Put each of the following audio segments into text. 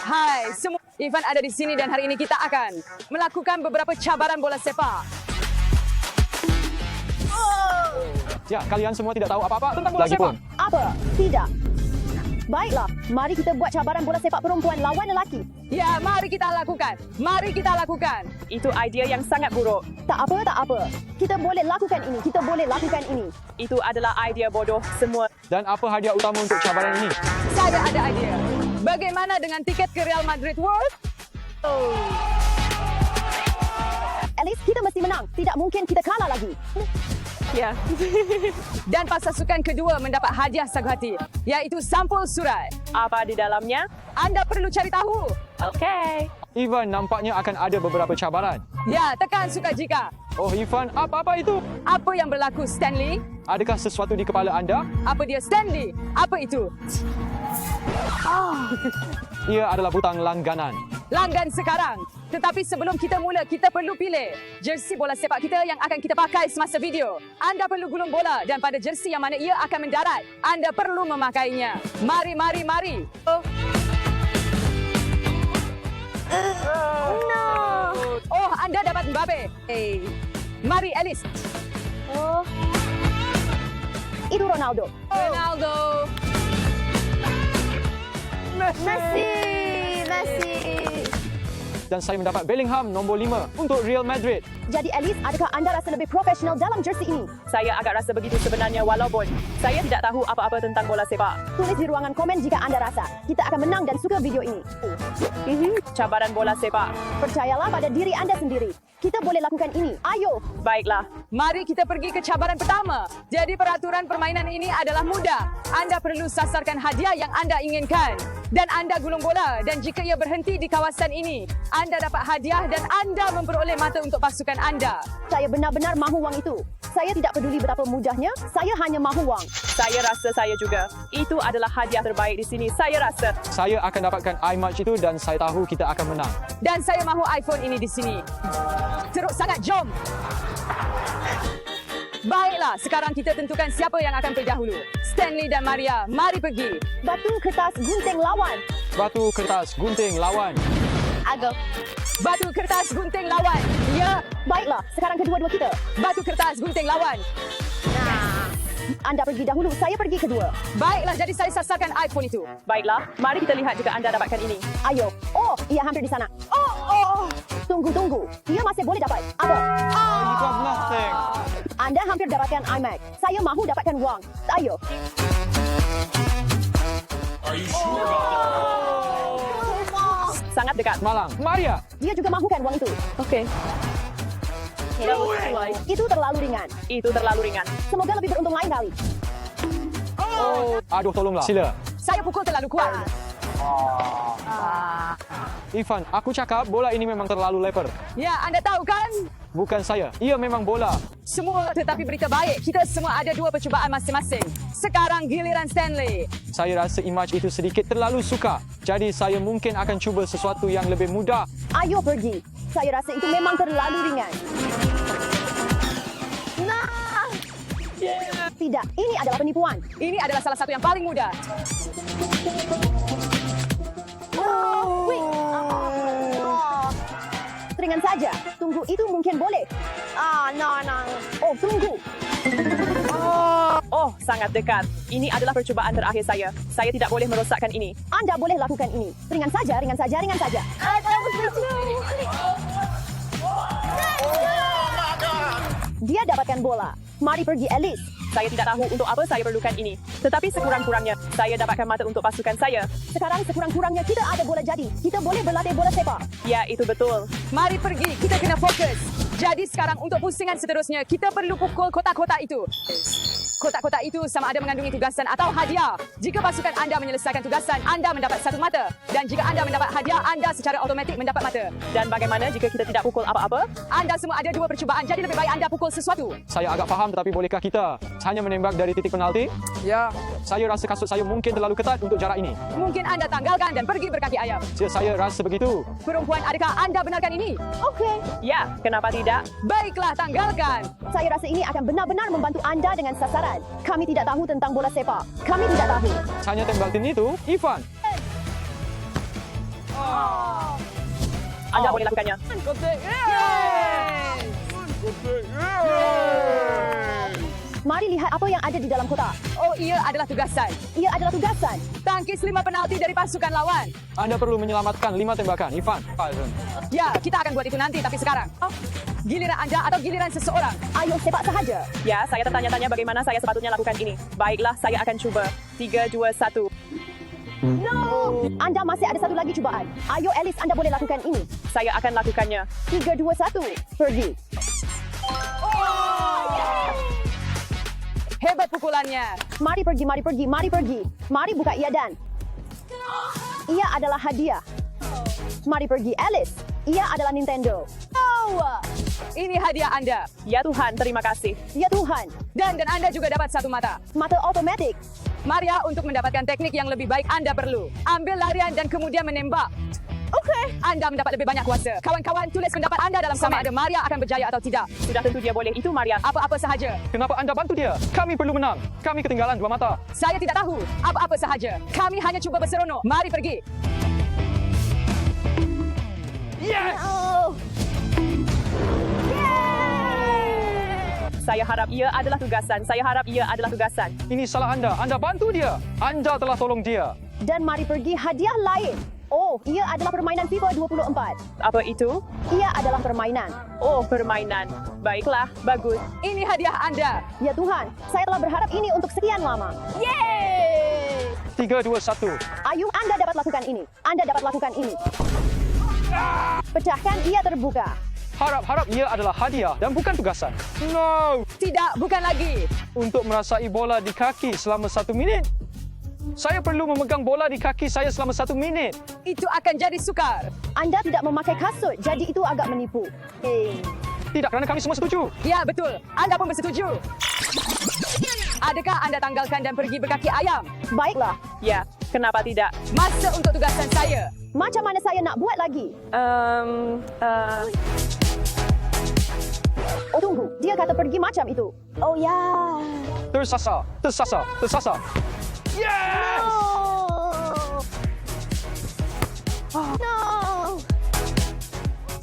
Hai semua, Ivan ada di sini dan hari ini kita akan melakukan beberapa cabaran bola sepak. Ya, kalian semua tidak tahu apa-apa tentang bola sepak. Lagipun, apa? Tidak. Baiklah, mari kita buat cabaran bola sepak perempuan lawan lelaki. Ya, mari kita lakukan. Mari kita lakukan. Itu idea yang sangat buruk. Tak apa, tak apa. Kita boleh lakukan ini, kita boleh lakukan ini. Itu adalah idea bodoh semua. Dan apa hadiah utama untuk cabaran ini? Saya ada idea. Bagaimana dengan tiket ke Real Madrid World? Alice, kita mesti menang. Tidak mungkin kita kalah lagi. Ya. Dan pasukan kedua mendapat hadiah sagu hati, iaitu sampul surat. Apa di dalamnya? Anda perlu cari tahu. Okey. Ivan nampaknya akan ada beberapa cabaran. Ya, tekan suka jika. Oh Ivan, apa-apa itu? Apa yang berlaku, Stanley? Adakah sesuatu di kepala anda? Apa dia, Stanley? Apa itu? Ia adalah butang langganan. Langgan sekarang. Tetapi sebelum kita mula, kita perlu pilih jersey bola sepak kita yang akan kita pakai semasa video. Anda perlu gulung bola dan pada jersey yang mana ia akan mendarat, anda perlu memakainya. Mari, mari, mari. Oh, anda dapat Mbappe. Hey. Mari, Alice. Itu Ronaldo. Ronaldo. Messi. Dan saya mendapat Bellingham nombor 5 untuk Real Madrid. Jadi Alice, adakah anda rasa lebih profesional dalam jersey ini? Saya agak rasa begitu sebenarnya walaupun saya tidak tahu apa-apa tentang bola sepak. Tulis di ruangan komen jika anda rasa. Kita akan menang dan suka video ini. Cabaran bola sepak. Percayalah pada diri anda sendiri. Kita boleh lakukan ini. Ayo. Baiklah. Mari kita pergi ke cabaran pertama. Jadi peraturan permainan ini adalah mudah. Anda perlu sasarkan hadiah yang anda inginkan. Dan anda gulung bola. Dan jika ia berhenti di kawasan ini, anda dapat hadiah dan anda memperoleh mata untuk pasukan anda. Saya benar-benar mahu wang itu. Saya tidak peduli berapa mudahnya. Saya hanya mahu wang. Saya rasa saya juga. Itu adalah hadiah terbaik di sini. Saya rasa. Saya akan dapatkan iMatch itu dan saya tahu kita akan menang. Dan saya mahu iPhone ini di sini. Teruk sangat, jom. Baiklah, sekarang kita tentukan siapa yang akan pergi dahulu. Stanley dan Maria, mari pergi. Batu, kertas, gunting, lawan. Batu, kertas, gunting, lawan. Agak. Batu, kertas, gunting, lawan. Ya. Baiklah, sekarang kedua-dua kita. Batu, kertas, gunting, lawan. Anda pergi dahulu, saya pergi kedua. Baiklah, jadi saya sasarkan iPhone itu. Baiklah. Mari kita lihat jika anda dapatkan ini. Ayo. Oh, ia hampir di sana. Tunggu. Ia masih boleh dapat. Apa? You got nothing. Anda hampir dapatkan iMac. Saya mahu dapatkan wang. Ayo. Sangat dekat. Malang, Maria. Dia juga mahukan wang itu. Okey. Itu terlalu ringan. Itu terlalu ringan. Semoga lebih beruntung lain kali. Aduh, tolonglah. Sila. Saya pukul terlalu kuat. Ivan, aku cakap bola ini memang terlalu lebar. Ya, anda tahu kan? Bukan saya. Ia memang bola. Semua, tetapi berita baik. Kita semua ada 2 percubaan masing-masing. Sekarang giliran Stanley. Saya rasa imaj itu sedikit terlalu suka. Jadi saya mungkin akan cuba sesuatu yang lebih mudah. Ayo pergi. Saya rasa itu memang terlalu ringan. Tidak, ini adalah penipuan. Ini adalah salah satu yang paling mudah. Ringan saja. Tunggu, itu mungkin boleh. Oh, tunggu. Oh, sangat dekat. Ini adalah percubaan terakhir saya. Saya tidak boleh merosakkan ini. Anda boleh lakukan ini. Ringan saja. Dia dapatkan bola. Mari pergi, Alice. Saya tidak tahu untuk apa saya perlukan ini. Tetapi sekurang-kurangnya, saya dapatkan mata untuk pasukan saya. Sekarang sekurang-kurangnya kita ada bola jadi. Kita boleh berlatih bola sepak. Ya, itu betul. Mari pergi, kita kena fokus. Jadi sekarang untuk pusingan seterusnya, kita perlu pukul kotak-kotak itu. Kotak-kotak itu sama ada mengandungi tugasan atau hadiah. Jika pasukan anda menyelesaikan tugasan, anda mendapat 1 mata. Dan jika anda mendapat hadiah, anda secara automatik mendapat mata. Dan bagaimana jika kita tidak pukul apa-apa? Anda semua ada 2 percubaan, jadi lebih baik anda pukul sesuatu. Saya agak faham, tetapi bolehkah kita hanya menembak dari titik penalti? Ya. Saya rasa kasut saya mungkin terlalu ketat untuk jarak ini. Mungkin anda tanggalkan dan pergi berkaki ayam. Saya rasa begitu. Perempuan, adakah anda benarkan ini? Okey. Ya, kenapa tidak? Baiklah, tanggalkan. Saya rasa ini akan benar-benar membantu anda dengan sasaran. Kami tidak tahu tentang bola sepak. Kami tidak tahu. Hanya tembak tim itu, Ivan. Anda boleh lakukannya. Mari lihat apa yang ada di dalam kotak. Oh, ia adalah tugasan. Ia adalah tugasan. Tangkis 5 penalti dari pasukan lawan. Anda perlu menyelamatkan 5 tembakan. Ivan. Ya, kita akan buat itu nanti, tapi sekarang. Giliran anda atau giliran seseorang? Ayo sepak sahaja. Ya, saya tertanya-tanya bagaimana saya sepatutnya lakukan ini. Baiklah, saya akan cuba. 3, 2, 1. No! Anda masih ada satu lagi cubaan. Ayo Alice, anda boleh lakukan ini. Saya akan lakukannya. 3, 2, 1. Pergi. Hebat pukulannya. Mari pergi, mari pergi, mari pergi. Mari buka ia dan. Ia adalah hadiah. Mari pergi Alice. Ia adalah Nintendo. Oh! Ini hadiah anda. Ya Tuhan, terima kasih. Ya Tuhan. Dan anda juga dapat satu mata. Mata otomatik. Maria, untuk mendapatkan teknik yang lebih baik, anda perlu ambil larian dan kemudian menembak. Okey. Anda mendapat lebih banyak kuasa. Kawan-kawan, tulis pendapat anda dalam sama ada Maria akan berjaya atau tidak. Sudah tentu dia boleh. Itu Maria. Apa-apa sahaja. Kenapa anda bantu dia? Kami perlu menang. Kami ketinggalan 2 mata. Saya tidak tahu. Apa-apa sahaja. Kami hanya cuba berseronok. Mari pergi. Yes! Oh. Saya harap ia adalah tugasan. Saya harap ia adalah tugasan. Ini salah anda. Anda bantu dia. Anda telah tolong dia. Dan mari pergi hadiah lain. Oh, ia adalah permainan FIFA 24. Apa itu? Ia adalah permainan. Oh, permainan. Baiklah, bagus. Ini hadiah anda. Ya Tuhan, saya telah berharap ini untuk sekian lama. Yeay! 3, 2, 1. Ayo, anda dapat lakukan ini. Anda dapat lakukan ini. Pecahkan, ia terbuka. Harap-harap ia adalah hadiah dan bukan tugasan. No! Tidak, bukan lagi. Untuk merasai bola di kaki selama 1 minit. Saya perlu memegang bola di kaki saya selama 1 minit. Itu akan jadi sukar. Anda tidak memakai kasut, jadi itu agak menipu. Tidak, kerana kami semua setuju. Ya, betul. Anda pun bersetuju. Adakah anda tanggalkan dan pergi berkaki ayam? Baiklah, Ya, kenapa tidak? Masa untuk tugasan saya. macam mana saya nak buat lagi? Oh tunggu, dia kata pergi macam itu. Oh ya. Tersasar. Tersasar. Tersasar. Yes! No. No.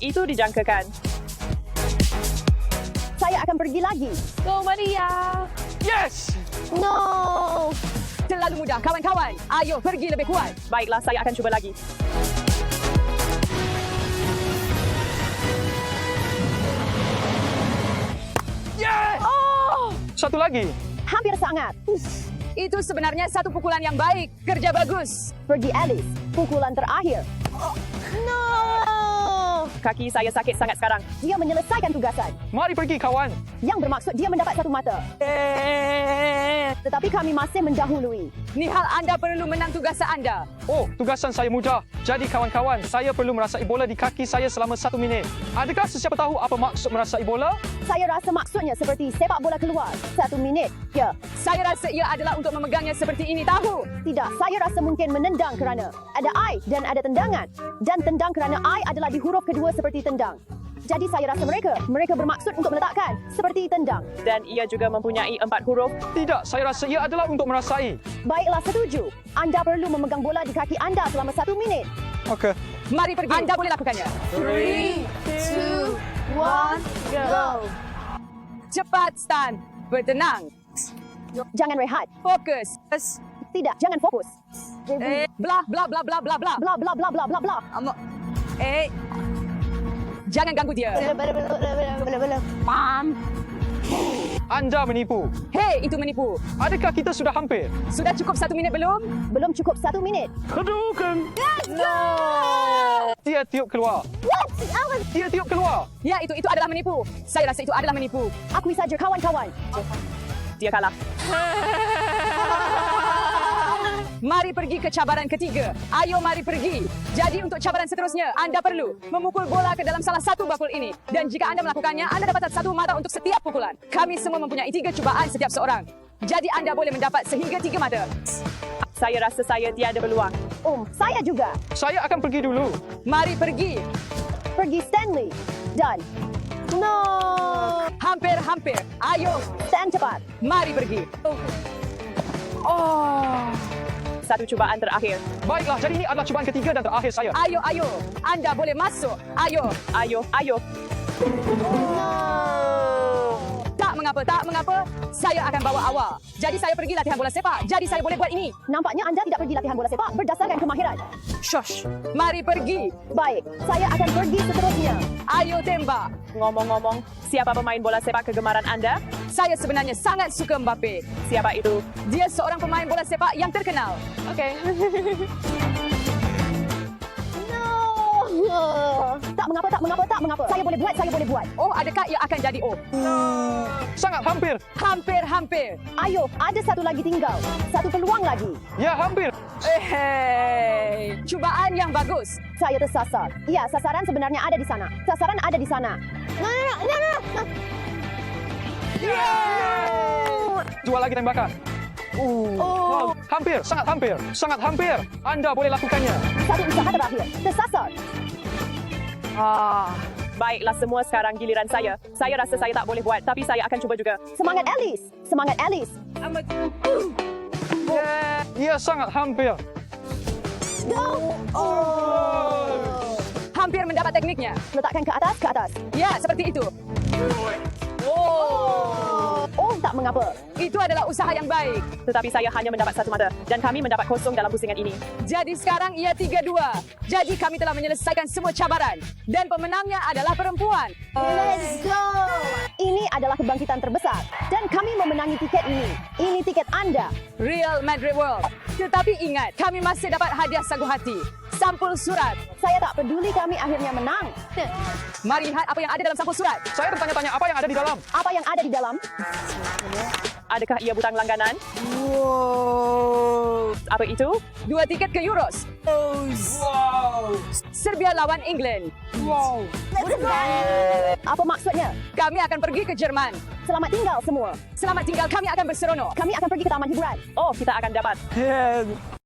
Itu dijangkakan. Saya akan pergi lagi. Oh, Maria. Yes! No. Terlalu mudah, kawan-kawan. Ayo, pergi lebih kuat. Baiklah, saya akan cuba lagi. Yes! Oh, Satu lagi. hampir sangat. Itu sebenarnya satu pukulan yang baik. Kerja bagus. Pergi Alice. Pukulan terakhir. No. Kaki saya sakit sangat sekarang. Dia menyelesaikan tugasan. Mari pergi, kawan. Yang bermaksud dia mendapat satu mata. Tetapi kami masih mendahului. Nihal, anda perlu menang tugasan anda. Oh, tugasan saya mudah. Jadi kawan-kawan, saya perlu merasai bola di kaki saya selama 1 minit. Adakah sesiapa tahu apa maksud merasai bola? Saya rasa maksudnya seperti sepak bola keluar. 1 minit. Ya. Saya rasa ia adalah untuk memegangnya seperti ini, tahu? Tidak, saya rasa mungkin menendang kerana ada I dan ada tendangan. Dan tendang kerana I adalah di huruf kedua seperti tendang. Jadi saya rasa mereka bermaksud untuk meletakkan seperti tendang. Dan ia juga mempunyai 4 huruf. Tidak, saya rasa ia adalah untuk merasai. Baiklah, setuju. Anda perlu memegang bola di kaki anda selama 1 minit. Okey. Mari pergi. Anda boleh lakukannya. 3, 2, 1, go. Cepat, Stan. Bertenang. Jangan rehat. Fokus. Tidak, jangan fokus. Blah, blah, blah, blah, blah, blah. Bla bla bla bla bla bla. Jangan ganggu dia. Anda menipu. Hei, itu menipu. Adakah kita sudah hampir? Sudah cukup 1 minit belum? Belum cukup 1 minit. Kedukan. Dia tiup keluar. What? Dia tiup keluar. Ya, itu adalah menipu. Saya rasa itu adalah menipu. Akui saja kawan-kawan. Dia kalah. Mari pergi ke cabaran ketiga. Ayo mari pergi. Jadi untuk cabaran seterusnya, anda perlu memukul bola ke dalam salah satu bakul ini. Dan jika anda melakukannya, anda dapat satu mata untuk setiap pukulan. Kami semua mempunyai 3 cubaan setiap seorang. Jadi anda boleh mendapat sehingga 3 mata. Saya rasa saya tiada peluang. Saya juga. Saya akan pergi dulu. Mari pergi. Pergi Stanley. Dan no. Hampir. Ayo, Stan cepat. mari pergi. Satu cubaan terakhir. Baiklah, jadi ini adalah cubaan ketiga dan terakhir saya. Ayo, ayo. Anda boleh masuk. Ayo. Ayo, ayo. Tak mengapa, tak mengapa. Saya akan bawa awak. Jadi saya pergi latihan bola sepak. Jadi saya boleh buat ini. Nampaknya anda tidak pergi latihan bola sepak berdasarkan kemahiran. Shush. Mari pergi. Baik, saya akan pergi seterusnya. Ayo tembak. Ngomong-ngomong, siapa pemain bola sepak kegemaran anda? Saya sebenarnya sangat suka Mbappe. Siapa itu? Dia seorang pemain bola sepak yang terkenal. Okey. Tak mengapa, tak mengapa, tak mengapa. Saya boleh buat, saya boleh buat. Oh, adakah ia akan jadi oh? Sangat hampir. Hampir, hampir. Ayo, ada satu lagi tinggal. Satu peluang lagi. Ya, hampir. Hey, cubaan yang bagus. Saya tersasar. Ya, sasaran sebenarnya ada di sana. Sasaran ada di sana. Dua lagi tembakan. Wow, hampir, sangat hampir. Sangat hampir. Anda boleh lakukannya. Satu usaha terakhir. Tersasar. Baiklah, semua sekarang giliran saya. Saya rasa saya tak boleh buat, tapi saya akan cuba juga. Semangat Alice. Semangat Alice. Ya, sangat hampir. Hampir mendapat tekniknya. Letakkan ke atas, ke atas. Ya, seperti itu. Oh, tak mengapa. Itu adalah usaha yang baik. Tetapi saya hanya mendapat satu mata dan kami mendapat kosong dalam pusingan ini. Jadi sekarang ia 3-2. Jadi kami telah menyelesaikan semua cabaran. Dan pemenangnya adalah perempuan. Let's go. Ini adalah kebangkitan terbesar. Dan kami memenangi tiket ini. Ini tiket anda. Real Madrid World. Tetapi ingat, kami masih dapat hadiah sagu hati. Sampul surat. Saya tak peduli kami akhirnya menang. Mari lihat apa yang ada dalam sampul surat. Saya bertanya-tanya apa yang ada di dalam. Apa yang ada di dalam? Adakah ia butang langganan? Apa itu? 2 tiket ke Euros. Serbia lawan England. Apa maksudnya? Kami akan pergi ke Jerman. Selamat tinggal semua. Selamat tinggal, kami akan berseronok. Kami akan pergi ke taman hiburan. Oh, kita akan dapat.